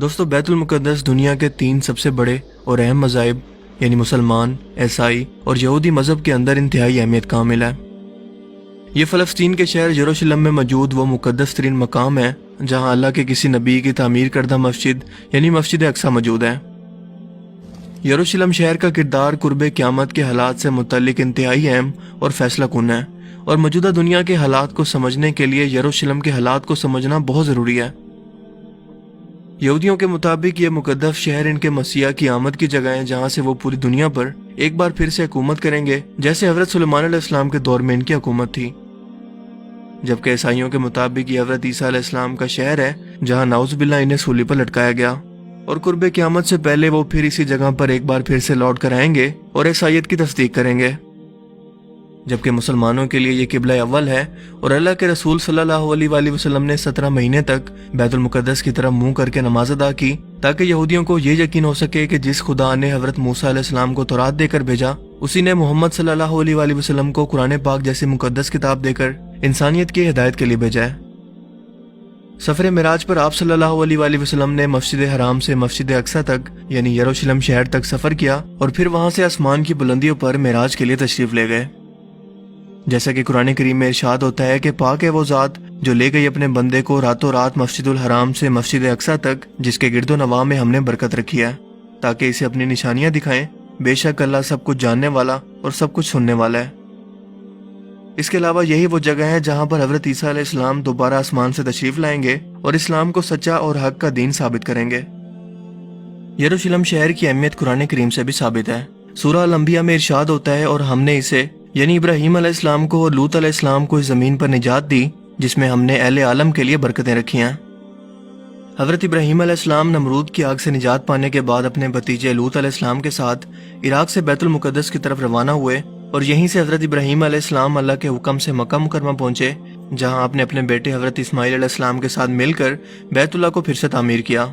دوستو بیت المقدس دنیا کے 3 سب سے بڑے اور اہم مذاہب یعنی مسلمان، عیسائی اور یہودی مذہب کے اندر انتہائی اہمیت کا حامل ہے۔ یہ فلسطین کے شہر یروشلم میں موجود وہ مقدس ترین مقام ہے جہاں اللہ کے کسی نبی کی تعمیر کردہ مسجد یعنی مسجد اقصی موجود ہے۔ یروشلم شہر کا کردار قرب قیامت کے حالات سے متعلق انتہائی اہم اور فیصلہ کن ہے، اور موجودہ دنیا کے حالات کو سمجھنے کے لیے یروشلم کے حالات کو سمجھنا بہت ضروری ہے۔ یہودیوں کے مطابق یہ مقدس شہر ان کے مسیح کی آمد کی جگہ ہے جہاں سے وہ پوری دنیا پر ایک بار پھر سے حکومت کریں گے، جیسے حضرت سلیمان علیہ السلام کے دور میں ان کی حکومت تھی۔ جبکہ عیسائیوں کے مطابق یہ حضرت عیسیٰ علیہ السلام کا شہر ہے جہاں نعوذ باللہ انہیں سولی پر لٹکایا گیا، اور قرب قیامت سے پہلے وہ پھر اسی جگہ پر ایک بار پھر سے لوٹ کر آئیں گے اور عیسائیت کی تصدیق کریں گے۔ جبکہ مسلمانوں کے لیے یہ قبلہ اول ہے، اور اللہ کے رسول صلی اللہ علیہ وآلہ وسلم نے 17 مہینے تک بیت المقدس کی طرف منہ کر کے نماز ادا کی تاکہ یہودیوں کو یہ یقین ہو سکے کہ جس خدا نے حضرت موسیٰ علیہ السلام کو تورات دے کر بھیجا، اسی نے محمد صلی اللہ علیہ وآلہ وسلم کو قرآن پاک جیسی مقدس کتاب دے کر انسانیت کی ہدایت کے لیے بھیجا ہے۔ سفر معراج پر آپ صلی اللہ علیہ وآلہ وسلم نے مسجد حرام سے مسجد اقصی تک یعنی یروشلم شہر تک سفر کیا، اور پھر وہاں سے آسمان کی بلندیوں پر معراج کے لیے تشریف لے گئے۔ جیسا کہ قرآن کریم میں ارشاد ہوتا ہے کہ پاک ہے وہ ذات جو لے گئی اپنے بندے کو راتوں رات مسجد الحرام سے مسجد اقصی تک، جس کے گرد و نواح میں ہم نے برکت رکھی ہے تاکہ اسے اپنی نشانیاں دکھائیں۔ بے شک اللہ سب کچھ جاننے والا اور سب کچھ سننے والا ہے۔ اس کے علاوہ یہی وہ جگہ ہے جہاں پر حضرت عیسیٰ علیہ السلام دوبارہ آسمان سے تشریف لائیں گے اور اسلام کو سچا اور حق کا دین ثابت کریں گے۔ یروشلم شہر کی اہمیت قرآن کریم سے بھی ثابت ہے۔ سورہ الانبیاء میں ارشاد ہوتا ہے، اور ہم نے اسے یعنی ابراہیم علیہ السلام کو اور لوط علیہ السلام کو اس زمین پر نجات دی جس میں ہم نے اہل عالم کے لیے برکتیں رکھی ہیں۔ حضرت ابراہیم علیہ السلام نمرود کی آگ سے نجات پانے کے بعد اپنے بھتیجے لوط علیہ السلام کے ساتھ عراق سے بیت المقدس کی طرف روانہ ہوئے، اور یہیں سے حضرت ابراہیم علیہ السلام اللہ کے حکم سے مکہ مکرمہ پہنچے، جہاں آپ نے اپنے بیٹے حضرت اسماعیل علیہ السلام کے ساتھ مل کر بیت اللہ کو پھر سے تعمیر کیا۔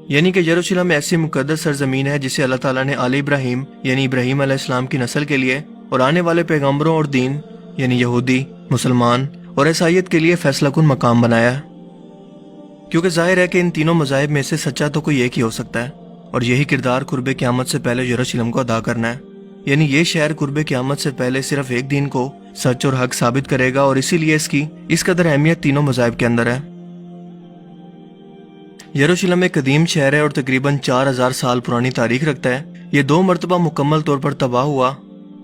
یعنی کہ یروشلم ایسی مقدس سرزمین ہے جسے اللہ تعالیٰ نے آل ابراہیم یعنی ابراہیم علیہ السلام کی نسل کے لیے اور آنے والے پیغمبروں اور دین یعنی یہودی، مسلمان اور عیسائیت کے لیے فیصلہ کن مقام بنایا ہے، کیونکہ ظاہر ہے کہ ان تینوں مذاہب میں سے سچا تو کوئی ایک ہی ہو سکتا ہے، اور یہی کردار قرب قیامت سے پہلے یروشلم کو ادا کرنا ہے۔ یعنی یہ شہر قرب قیامت سے پہلے صرف ایک دین کو سچ اور حق ثابت کرے گا، اور اسی لیے اس قدر اہمیت تینوں مذاہب کے اندر ہے۔ یروشلم ایک قدیم شہر ہے اور تقریباً 4000 سال پرانی تاریخ رکھتا ہے۔ یہ 2 مرتبہ مکمل طور پر تباہ ہوا۔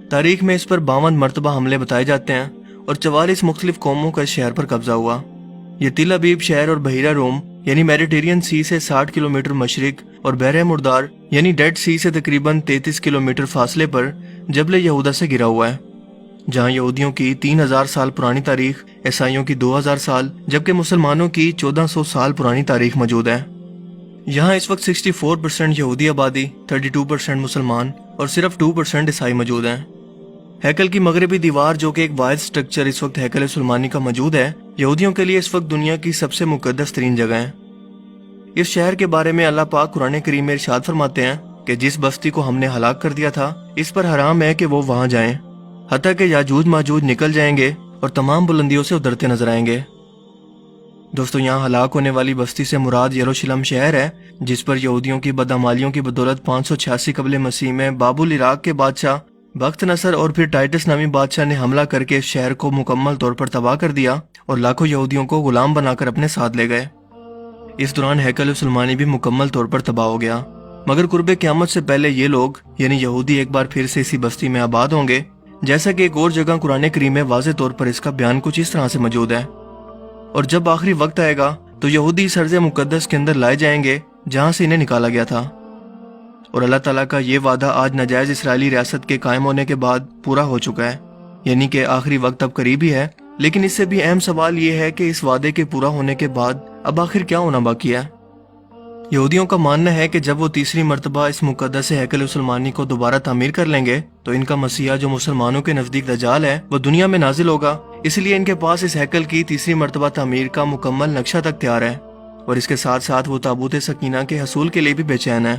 تاریخ میں اس پر 52 مرتبہ حملے بتائے جاتے ہیں، اور 44 مختلف قوموں کا اس شہر پر قبضہ ہوا۔ یہ تل ابیب شہر اور بحیرہ روم یعنی میڈیٹرین سی سے 60 کلومیٹر مشرق اور بحر مردار یعنی ڈیڈ سی سے تقریباً 33 کلومیٹر فاصلے پر جبل یہودا سے گرا ہوا ہے، جہاں یہودیوں کی 3000 سال پرانی تاریخ، عیسائیوں کی 2000 سال، جبکہ مسلمانوں کی 1400 سال پرانی تاریخ موجود ہے۔ یہاں اس وقت 64% یہودی آبادی، 32% مسلمان اور صرف 2% عیسائی موجود ہیں۔ ہیکل کی مغربی دیوار جو کہ ایک واحد سٹرکچر اس وقت ہیکل سلیمانی کا موجود ہے، یہودیوں کے لیے اس وقت دنیا کی سب سے مقدس ترین جگہ ہے۔ اس شہر کے بارے میں اللہ پاک قرآن کریم میں ارشاد فرماتے ہیں کہ جس بستی کو ہم نے ہلاک کر دیا تھا اس پر حرام ہے کہ وہ وہاں جائیں، حتیٰ کہ یاجوج ماجوج نکل جائیں گے اور تمام بلندیوں سے اترتے نظر آئیں گے۔ دوستو، یہاں ہلاک ہونے والی بستی سے مراد یروشلم شہر ہے، جس پر یہودیوں کی بدعمالیوں کی بدولت 586 قبل مسیح میں بابل عراق کے بادشاہ بخت نصر اور پھر ٹائٹس نامی بادشاہ نے حملہ کر کے اس شہر کو مکمل طور پر تباہ کر دیا اور لاکھوں یہودیوں کو غلام بنا کر اپنے ساتھ لے گئے۔ اس دوران ہیکل سلیمانی بھی مکمل طور پر تباہ ہو گیا، مگر قرب قیامت سے پہلے یہ لوگ یعنی یہودی ایک بار پھر سے اسی بستی میں آباد ہوں گے، جیسا کہ ایک اور جگہ قرآن کریم میں واضح طور پر اس کا بیان کچھ اس طرح سے موجود ہے۔ اور جب آخری وقت آئے گا تو یہودی اس ارض مقدس کے اندر لائے جائیں گے جہاں سے انہیں نکالا گیا تھا، اور اللہ تعالیٰ کا یہ وعدہ آج ناجائز اسرائیلی ریاست کے قائم ہونے کے بعد پورا ہو چکا ہے، یعنی کہ آخری وقت اب قریب ہی ہے۔ لیکن اس سے بھی اہم سوال یہ ہے کہ اس وعدے کے پورا ہونے کے بعد اب آخر کیا ہونا باقی ہے؟ یہودیوں کا ماننا ہے کہ جب وہ تیسری مرتبہ اس مقدس ہیکل سلیمانی کو دوبارہ تعمیر کر لیں گے تو ان کا مسیحا جو مسلمانوں کے نزدیک دجال ہے وہ دنیا میں نازل ہوگا، اس لیے ان کے پاس اس ہیکل کی تیسری مرتبہ تعمیر کا مکمل نقشہ تک تیار ہے، اور اس کے ساتھ ساتھ وہ تابوت سکینہ کے حصول کے لیے بھی بے چین ہے،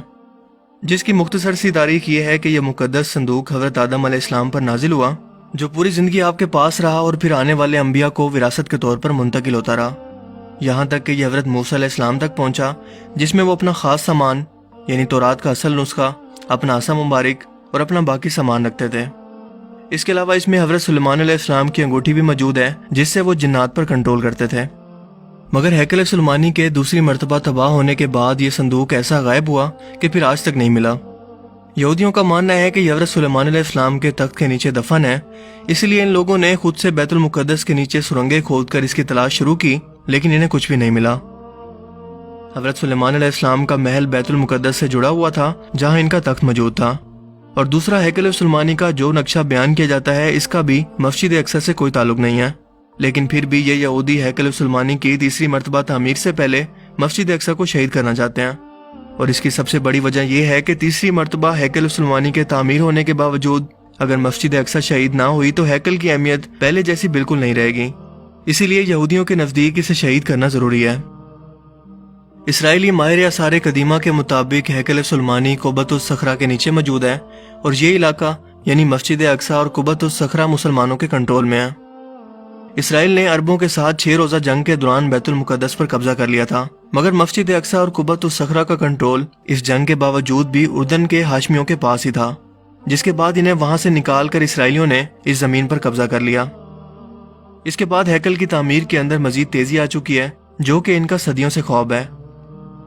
جس کی مختصر سی تاریخ یہ ہے کہ یہ مقدس صندوق حضرت آدم علیہ السلام پر نازل ہوا، جو پوری زندگی آپ کے پاس رہا اور پھر آنے والے انبیاء کو وراثت کے طور پر منتقل ہوتا رہا۔ یہاں تک کہ یہ حضرت موسیٰ علیہ السلام تک پہنچا، جس میں وہ اپنا خاص سامان یعنی تورات کا اصل نسخہ، اپنا عصا مبارک اور اپنا باقی سامان رکھتے تھے۔ اس کے علاوہ اس میں حضرت سلیمان علیہ السلام کی انگوٹھی بھی موجود ہے، جس سے وہ جنات پر کنٹرول کرتے تھے۔ مگر ہیکل سلیمانی کے دوسری مرتبہ تباہ ہونے کے بعد یہ صندوق ایسا غائب ہوا کہ پھر آج تک نہیں ملا۔ یہودیوں کا ماننا ہے کہ یہ حضرت سلیمان علیہ السلام کے تخت کے نیچے دفن ہے، اس لیے ان لوگوں نے خود سے بیت المقدس کے نیچے سرنگیں کھود کر اس کی تلاش شروع کی، لیکن انہیں کچھ بھی نہیں ملا۔ حضرت سلیمان علیہ السلام کا محل بیت المقدس سے جڑا ہوا تھا، جہاں ان کا تخت موجود تھا، اور دوسرا ہیکل سلیمانی کا جو نقشہ بیان کیا جاتا ہے اس کا بھی مسجد اقصی سے کوئی تعلق نہیں ہے۔ لیکن پھر بھی یہ یہودی ہیکل سلیمانی کی تیسری مرتبہ تعمیر سے پہلے مسجد اقصی کو شہید کرنا چاہتے ہیں، اور اس کی سب سے بڑی وجہ یہ ہے کہ تیسری مرتبہ ہیکل سلیمانی کے تعمیر ہونے کے باوجود اگر مسجد اقصی شہید نہ ہوئی تو ہیکل کی اہمیت پہلے جیسی بالکل نہیں رہے گی، اسی لیے یہودیوں کے نزدیک اسے شہید کرنا ضروری ہے۔ اسرائیلی ماہر آثار قدیمہ کے مطابق ہیکل سلیمانی قبۃ الصخرہ کے نیچے موجود ہے، اور یہ علاقہ یعنی مسجد اقصی اور قبۃ الصخرہ مسلمانوں کے کنٹرول میں ہے۔ اسرائیل نے عربوں کے ساتھ 6 روزہ جنگ کے دوران بیت المقدس پر قبضہ کر لیا تھا، مگر مسجد اقصی اور قبۃ الصخرہ کا کنٹرول اس جنگ کے باوجود بھی اردن کے ہاشمیوں کے پاس ہی تھا، جس کے بعد انہیں وہاں سے نکال کر اسرائیلیوں نے اس زمین پر قبضہ کر لیا۔ اس کے بعد ہیکل کی تعمیر کے اندر مزید تیزی آ چکی ہے، جو کہ ان کا صدیوں سے خواب ہے،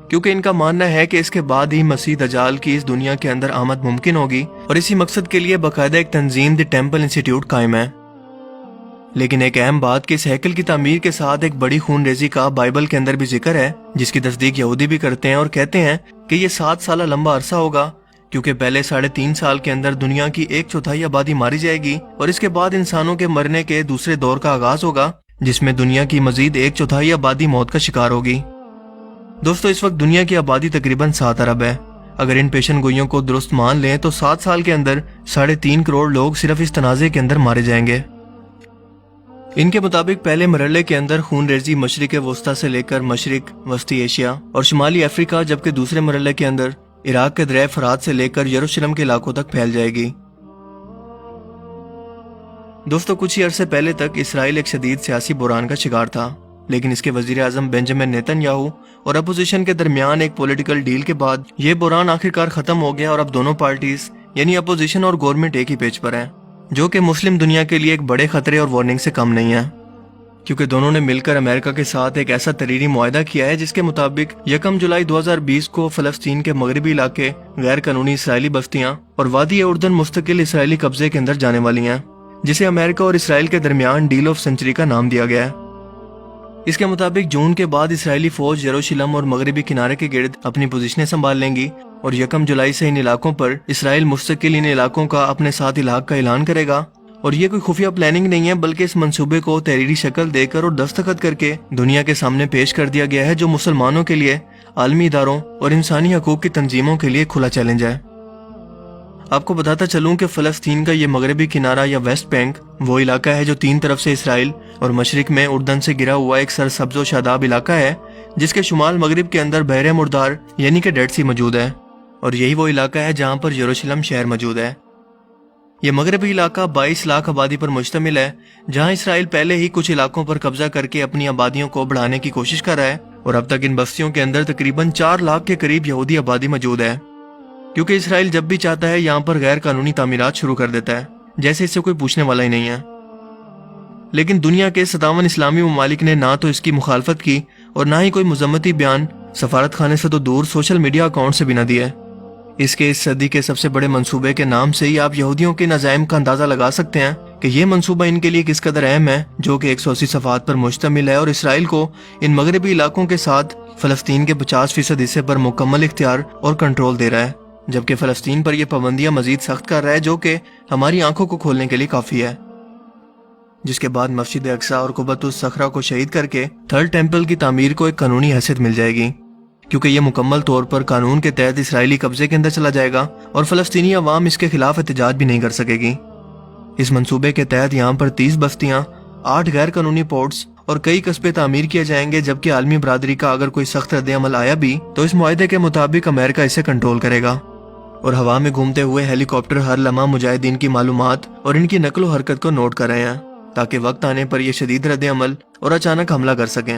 کیونکہ ان کا ماننا ہے کہ اس کے بعد ہی مسیح دجال کی اس دنیا کے اندر آمد ممکن ہوگی، اور اسی مقصد کے لیے باقاعدہ ایک تنظیم دی ٹیمپل انسٹیٹیوٹ قائم ہے۔ لیکن ایک اہم بات کہ اس ہیکل کی تعمیر کے ساتھ ایک بڑی خون ریزی کا بائبل کے اندر بھی ذکر ہے، جس کی تصدیق یہودی بھی کرتے ہیں اور کہتے ہیں کہ یہ 7 سالہ لمبا عرصہ ہوگا، کیونکہ پہلے 3.5 سال کے اندر دنیا کی 1/4 آبادی ماری جائے گی، اور اس کے بعد انسانوں کے مرنے کے دوسرے دور کا آغاز ہوگا، جس میں دنیا کی مزید 1/4 آبادی موت کا شکار ہوگی۔ دوستو، اس وقت دنیا کی آبادی تقریباً 7 ارب ہے۔ اگر ان پیشن گوئیوں کو درست مان لیں تو 7 سال کے اندر 3.5 کروڑ لوگ صرف اس تنازع کے اندر مارے جائیں گے۔ ان کے مطابق پہلے مرحلے کے اندر خون ریزی مشرق وسطی سے لے کر مشرق وسطی ایشیا اور شمالی افریقہ، جبکہ دوسرے مرحلے کے اندر عراق کے دریائے فرات سے لے کر یروشلم کے علاقوں تک پھیل جائے گی۔ دوستو، کچھ ہی عرصے پہلے تک اسرائیل ایک شدید سیاسی بحران کا شکار تھا، لیکن اس کے وزیر اعظم بنجامن نیتن یاہو اور اپوزیشن کے درمیان ایک پولیٹیکل ڈیل کے بعد یہ بحران آخرکار ختم ہو گیا، اور اب دونوں پارٹیز یعنی اپوزیشن اور گورنمنٹ ایک ہی پیج پر ہیں، جو کہ مسلم دنیا کے لیے ایک بڑے خطرے اور وارننگ سے کم نہیں ہے، کیونکہ دونوں نے مل کر امریکہ کے ساتھ ایک ایسا تحریری معاہدہ کیا ہے جس کے مطابق 1 جولائی 2020 کو فلسطین کے مغربی علاقے غیر قانونی اسرائیلی بستیاں اور وادی اردن مستقل اسرائیلی قبضے کے اندر جانے والی ہیں، جسے امریکہ اور اسرائیل کے درمیان ڈیل آف سینچری کا نام دیا گیا ہے۔ اس کے مطابق جون کے بعد اسرائیلی فوج یروشلم اور مغربی کنارے کے گرد اپنی پوزیشنیں سنبھال لیں گی، اور 1 جولائی سے ان علاقوں پر اسرائیل مستقل ان علاقوں کا اپنے ساتھ الحاق کا اعلان کرے گا، اور یہ کوئی خفیہ پلاننگ نہیں ہے، بلکہ اس منصوبے کو تحریری شکل دے کر اور دستخط کر کے دنیا کے سامنے پیش کر دیا گیا ہے، جو مسلمانوں کے لیے، عالمی اداروں اور انسانی حقوق کی تنظیموں کے لیے کھلا چیلنج ہے۔ آپ کو بتاتا چلوں کہ فلسطین کا یہ مغربی کنارہ یا ویسٹ بینک وہ علاقہ ہے جو 3 طرف سے اسرائیل اور مشرق میں اردن سے گرا ہوا ایک سرسبز و شاداب علاقہ ہے، جس کے شمال مغرب کے اندر بحر مردار یعنی کہ ڈیڈ سی موجود ہے، اور یہی وہ علاقہ ہے جہاں پر یروشلم شہر موجود ہے۔ یہ مغربی علاقہ 22 لاکھ آبادی پر مشتمل ہے، جہاں اسرائیل پہلے ہی کچھ علاقوں پر قبضہ کر کے اپنی آبادیوں کو بڑھانے کی کوشش کر رہا ہے، اور اب تک ان بستیوں کے اندر تقریباً 4 لاکھ کے قریب یہودی آبادی موجود ہے، کیونکہ اسرائیل جب بھی چاہتا ہے یہاں پر غیر قانونی تعمیرات شروع کر دیتا ہے، جیسے اس سے کوئی پوچھنے والا ہی نہیں ہے۔ لیکن دنیا کے 57 اسلامی ممالک نے نہ تو اس کی مخالفت کی اور نہ ہی کوئی مذمتی بیان سفارت خانے سے تو دور سوشل میڈیا اکاؤنٹ سے بھی نہ دیا۔ اس صدی کے سب سے بڑے منصوبے کے نام سے ہی آپ یہودیوں کے عزائم کا اندازہ لگا سکتے ہیں کہ یہ منصوبہ ان کے لیے کس قدر اہم ہے، جو کہ 180 صفحات پر مشتمل ہے، اور اسرائیل کو ان مغربی علاقوں کے ساتھ فلسطین کے 50% حصے پر مکمل اختیار اور کنٹرول دے رہا ہے، جبکہ فلسطین پر یہ پابندیاں مزید سخت کر رہا ہے، جو کہ ہماری آنکھوں کو کھولنے کے لیے کافی ہے۔ جس کے بعد مسجد اقصی اور قبۃ الصخرہ کو شہید کر کے تھرڈ ٹیمپل کی تعمیر کو ایک قانونی حیثیت مل جائے گی، کیونکہ یہ مکمل طور پر قانون کے تحت اسرائیلی قبضے کے اندر چلا جائے گا، اور فلسطینی عوام اس کے خلاف احتجاج بھی نہیں کر سکے گی۔ اس منصوبے کے تحت یہاں پر 30 بستیاں، 8 غیر قانونی پورٹس اور کئی قصبے تعمیر کیے جائیں گے، جبکہ عالمی برادری کا اگر کوئی سخت رد عمل آیا بھی تو اس معاہدے کے مطابق امریکہ اسے کنٹرول کرے گا، اور ہوا میں گھومتے ہوئے ہیلی کاپٹر ہر لمحہ مجاہدین کی معلومات اور ان کی نقل و حرکت کو نوٹ کر رہے ہیں، تاکہ وقت آنے پر یہ شدید رد عمل اور اچانک حملہ کر سکیں۔